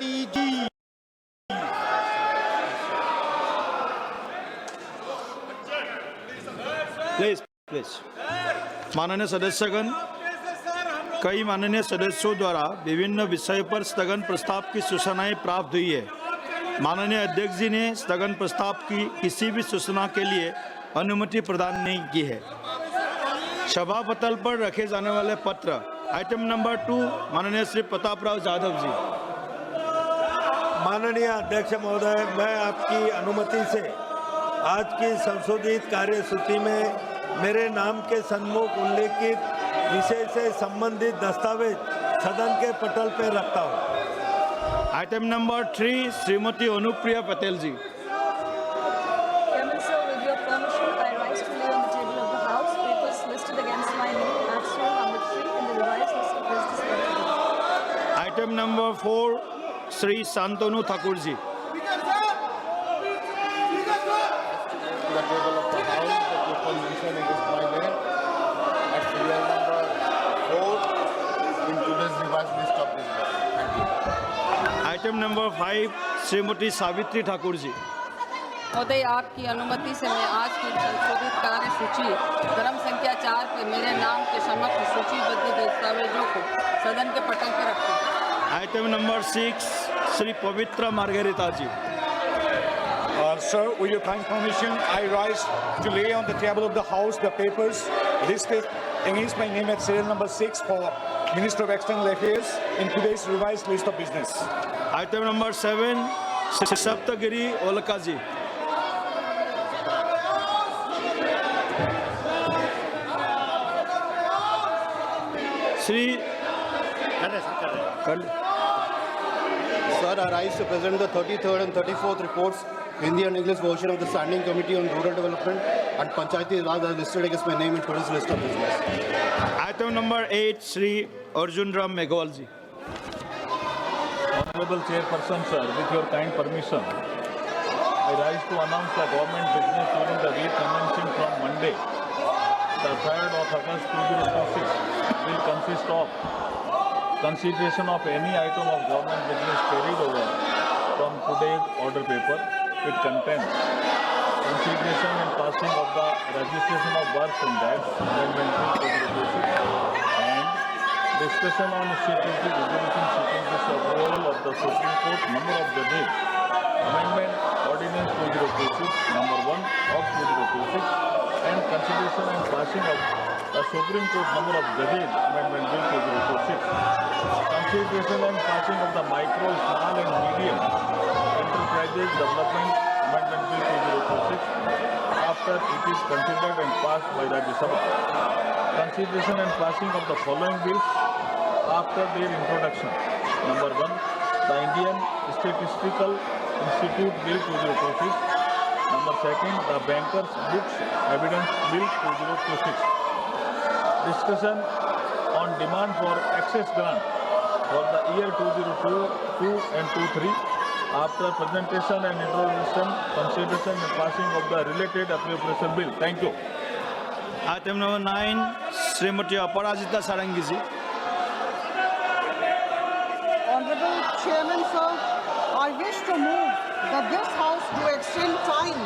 Ji please please माननीय सदस्यगण, कई माननीय सदस्यों द्वारा विभिन्न विषय पर स्थगन प्रस्ताव की सूचनाएं प्राप्त हुई है। माननीय अध्यक्ष जी ने स्थगन प्रस्ताव की किसी भी सूचना के लिए अनुमति प्रदान नहीं की है। सभा पटल पर रखे जाने वाले पत्र आइटम नंबर 2, माननीय श्री प्रताप राव जाधव जी। माननीय अध्यक्ष महोदय, मैं आपकी अनुमति से आज की संशोधित कार्यसूची में मेरे नाम के सन्मुख उल्लेखित विषय से संबंधित दस्तावेज सदन के पटल पर रखता हूं। आइटम नंबर 3, श्रीमती अनुप्रिया पटेल जी। Item number 4, Shri Shantanu Thakur ji. Item number 5, Shrimati Savitri Thakur ji. महोदय, आपकी अनुमति से मैं आज की संशोधित कार्य सूची क्रम संख्या 4 पे मेरे नाम के समक्ष सूचीबद्ध दस्तावेजों को सदन के पटल पर रखता हूं। Item number 6, Shri Pabitra Margherita ji. Sir, with your kind permission, I rise to lay on the table of the House the papers listed against my name at serial number 6 for Minister of External Affairs in today's revised list of business. Item number 7, Shri Saptagiri Ulaka ji. Shri Sir, I rise to present the 33rd and 34th reports, Hindi and English version of the Standing Committee on Rural Development and Panchayati Raj as listed against my name in today's list of business. Item number 8, Shri Arjun Ram Meghwal ji. Honorable Chairperson, sir, with your kind permission, I rise to announce the government business during the week commencing from Monday, the 3rd of August 2026, will consist of consideration of any item of government business carried over from today's order paper with content, consideration and passing of the registration of births and deaths, amendment bill 2026, and discussion on security resolution seeking the approval of the Supreme Court number of the day, amendment ordinance 2026 number 1 of 2026, and consideration and passing of the Supreme Court number of Judges amendment bill 2026, consideration and passing of the micro, small and medium enterprises development amendment bill 2026 after it is considered and passed by Rajya Sabha. Consideration and passing of the following bills after their introduction. Number 1, the Indian Statistical Institute Bill 2026. Number 2, the Bankers Books Evidence Bill 2026. Discussion on demand for access grant for the year 2022 and 23. After presentation and introduction, consideration and passing of the related appropriation bill. Thank you. Item number 9, Shrimati Aparajita Sarangi ji. Honorable Chairman, sir, I wish to move that this House do extend time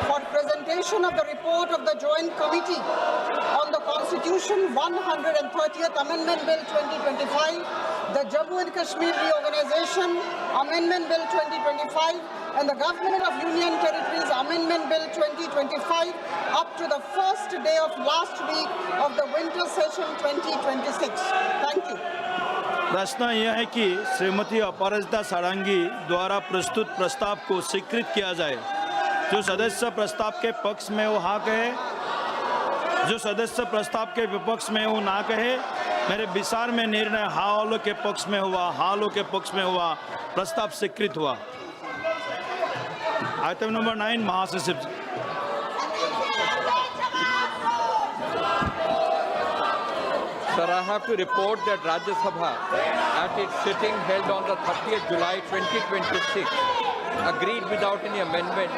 for presentation of the report of the Joint Committee on the Constitution 130th Amendment Bill 2025, the Jammu and Kashmir Reorganization Amendment Bill 2025, and the Government of Union Territories Amendment Bill 2025 up to the first day of last week of the winter session 2026. Thank you. प्रश्न यह है कि श्रीमती अपराजिता सारंगी द्वारा प्रस्तुत प्रस्ताव को स्वीकृत किया जाए। जो सदस्य प्रस्ताव के पक्ष में वो हाँ कहे, जो सदस्य प्रस्ताव के विपक्ष में वो ना कहे। मेरे विचार में निर्णय हाँ वालों के पक्ष में हुआ, हाँ वालों के पक्ष में हुआ, प्रस्ताव स्वीकृत हुआ। आइटम नंबर 9, महासचिव। Sir, I have to report that Rajya Sabha, at its sitting held on the 30th July 2026, agreed without any amendment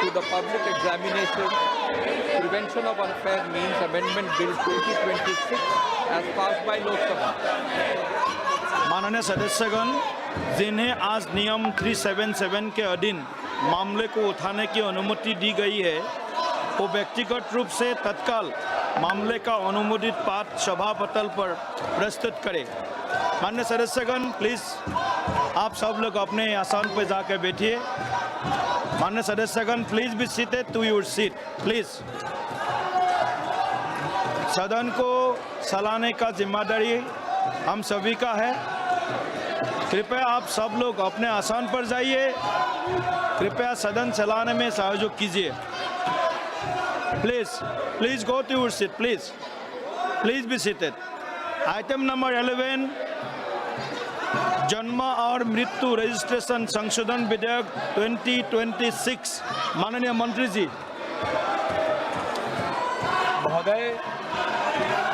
to the Public Examination Prevention of Unfair Means Amendment Bill 2026 as passed by Lok Sabha. माननीय सदस्यगण, जिन्हें आज नियम 377 के अधीन मामले को उठाने की अनुमति दी गई है, वो व्यक्तिगत रूप से तत्काल मामले का अनुमोदित पाठ सभा पटल पर प्रस्तुत करें। मान्य सदस्यगण, प्लीज आप सब लोग अपने आसन पर जाकर बैठिए। मान्य सदस्यगण, please be seated to your seat please. सदन को चलाने का जिम्मेदारी हम सभी का है। कृपया आप सब लोग अपने आसन पर जाइए। कृपया सदन चलाने में सहयोग कीजिए। Please go to your seat please be seated. Item number 11, जन्म और मृत्यु रजिस्ट्रेशन संशोधन विधेयक 2026। माननीय मंत्री जी। महोदय,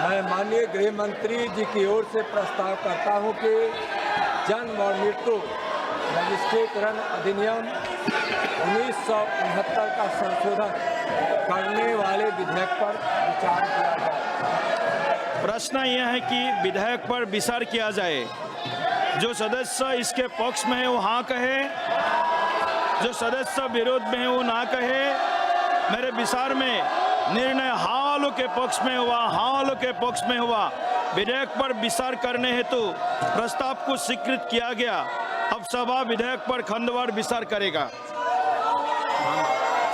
मैं माननीय गृह मंत्री जी की ओर से प्रस्ताव करता हूं कि जन्म और मृत्यु रजिस्ट्रेशन अधिनियम 1969 का संशोधन करने वाले विधेयक पर विचार किया जाए। प्रश्न यह है कि विधेयक पर विचार किया जाए। जो सदस्य इसके पक्ष में है वो हाँ कहे, जो सदस्य विरोध में है वो ना कहे। मेरे विचार में निर्णय हाँ वालों के पक्ष में हुआ, हाँ वालों के पक्ष में हुआ। विधेयक पर विचार करने हेतु प्रस्ताव को स्वीकृत किया गया। अब सभा विधेयक पर खंडवार विचार करेगा।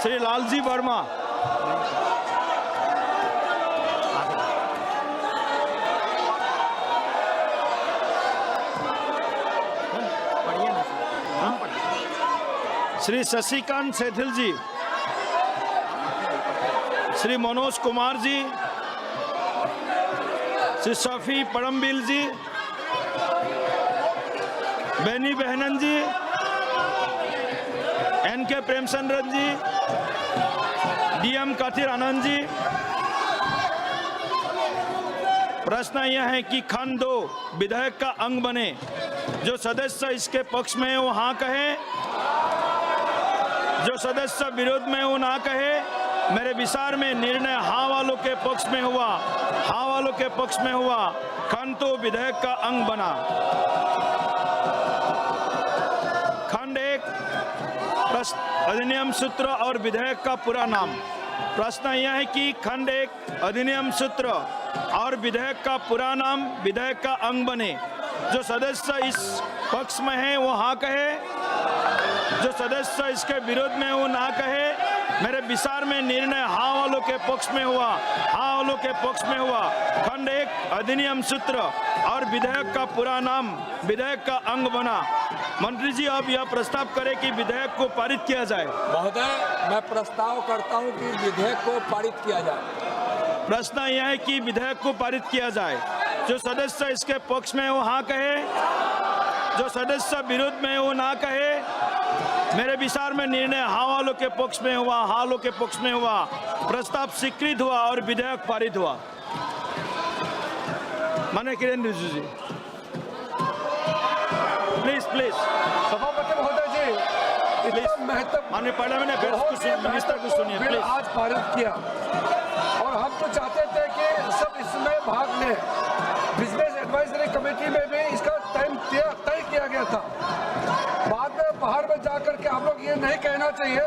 श्री लालजी वर्मा। श्री शशिकांत सेठिल जी, श्री मनोज कुमार जी, श्री शफी परमबीर जी, बेनी बहनन जी, एन.के. प्रेमचंद्रन जी, डी.एम. काथिर आनंद जी। प्रश्न यह है कि खंड 2 विधेयक का अंग बने। जो सदस्य इसके पक्ष में है वो हाँ कहे, जो सदस्य विरोध में वो ना कहे। मेरे विचार में निर्णय हाँ वालों के पक्ष में हुआ, हाँ वालों के पक्ष में हुआ। खंड 2 विधेयक का अंग बना। खंड 1 अधिनियम सूत्र और विधेयक का पूरा नाम। प्रश्न यह है कि खंड 1 अधिनियम सूत्र और विधेयक का पूरा नाम विधेयक का अंग बने। जो सदस्य इस पक्ष में है वो हाँ कहे, जो सदस्य इसके विरोध में वो ना कहे। मेरे विचार में निर्णय हाँ वालों के पक्ष में हुआ, हाँ वालों के पक्ष में हुआ। खंड 1 अधिनियम सूत्र और विधेयक का पूरा नाम विधेयक का अंग बना। मंत्री जी, आप यह प्रस्ताव करें कि विधेयक को पारित किया जाए। महोदय, मैं प्रस्ताव करता हूं कि विधेयक को पारित किया जाए। प्रश्न यह है कि विधेयक को पारित किया जाए। जो सदस्य इसके पक्ष में वो हाँ कहे, जो सदस्य विरोध में वो ना कहे। मेरे विचार में निर्णय हाँ वालों के पक्ष में हुआ, हाँ वालों के पक्ष में हुआ। प्रस्ताव स्वीकृत हुआ और विधेयक पारित हुआ। माननीय किरण रिजिजू जी, प्लीज। सभापति महोदय जी, इतना महत्वपूर्ण माननीय पार्लियामेंट मिनिस्टर को सुनिए बिल प्लीज। आज पारित किया और हम तो चाहते थे कि सब इसमें भाग लें। बिजनेस एडवाइजरी कमेटी में भी इसका टाइम तय किया गया था। बाद में बाहर में जाकर के हम लोग ये नहीं कहना चाहिए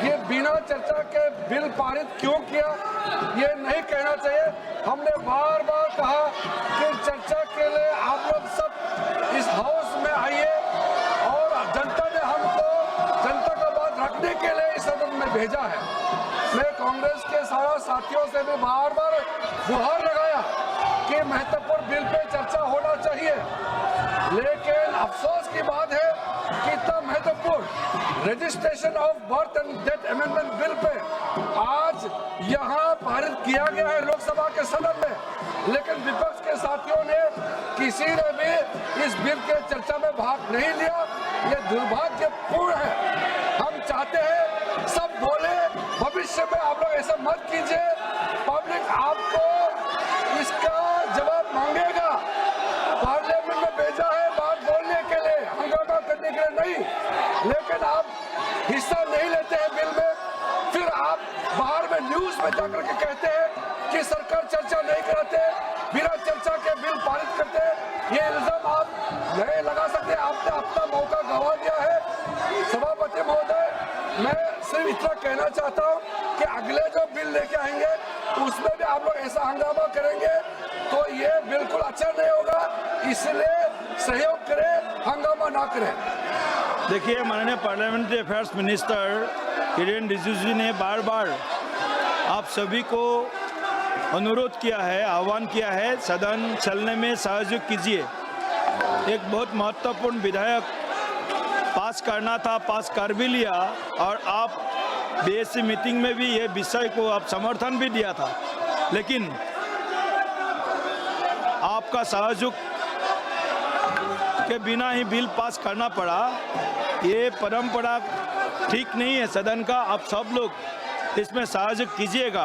ये बिना चर्चा के बिल पारित क्यों किया, ये नहीं कहना चाहिए। हमने बार बार कहा कि चर्चा के लिए आप लोग सब इस हाउस में आइए और जनता ने हमको जनता का बात रखने के लिए इस सदन में भेजा है। मैं कांग्रेस के सारा साथियों से भी बार बार गुहार लगाया कि महत्वपूर्ण बिल पे चर्चा होना चाहिए, लेकिन अफसोस की बात है कि इतना महत्वपूर्ण registration of birth and death amendment bill pay आज यहाँ पारित किया गया है लोकसभा के सदन में, लेकिन विपक्ष के साथियों ने किसी ने भी इस बिल के चर्चा में भाग नहीं लिया। ये दुर्भाग्यपूर्ण है। हम चाहते हैं सब बोले, भविष्य में आप लोग ऐसा मत कीजिए। पब्लिक आपको इसका जवाब मांगेगा। पार्लियामेंट में भेजा है बात बोलने के लिए, हंगामा करने के लिए नहीं, लेकिन आप हिस्सा नहीं लेते हैं बिल में। फिर आप बाहर में न्यूज में जाकर के कहते हैं कि सरकार चर्चा नहीं कराते, बिना चर्चा के बिल पारित करते हैं। ये इल्जाम आप नहीं लगा सकते, आपने अपना मौका गंवा दिया है। सभापति महोदय, मैं सिर्फ इतना कहना चाहता हूँ कि अगले जो बिल लेके आएंगे उसमें भी आप लोग ऐसा हंगामा करेंगे तो ये बिल्कुल अच्छा नहीं होगा, इसलिए सहयोग करें, हंगामा ना करें। देखिए, माननीय parliamentary affairs minister Kiren Rijiju ने बार बार आप सभी को अनुरोध किया है, आह्वान किया है, सदन चलने में सहयोग कीजिए। एक बहुत महत्वपूर्ण विधेयक पास करना था, पास कर भी लिया, और आप बीएससी मीटिंग में भी ये विषय को आप समर्थन भी दिया था, लेकिन आपका सहयोग के बिना ही बिल पास करना पड़ा। ये परंपरा ठीक नहीं है सदन का। आप सब लोग इसमें सहयोग कीजिएगा।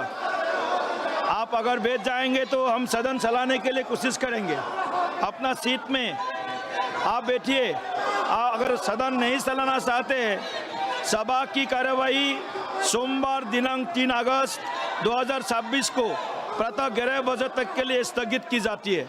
आप अगर बैठ जाएंगे तो हम सदन चलाने के लिए कोशिश करेंगे। अपना सीट में आप बैठिए। अगर सदन नहीं चलाना चाहते हैं, सभा की कार्यवाही सोमवार दिनांक 3 अगस्त 2026 को प्रातः 11 बजे तक के लिए स्थगित की जाती है।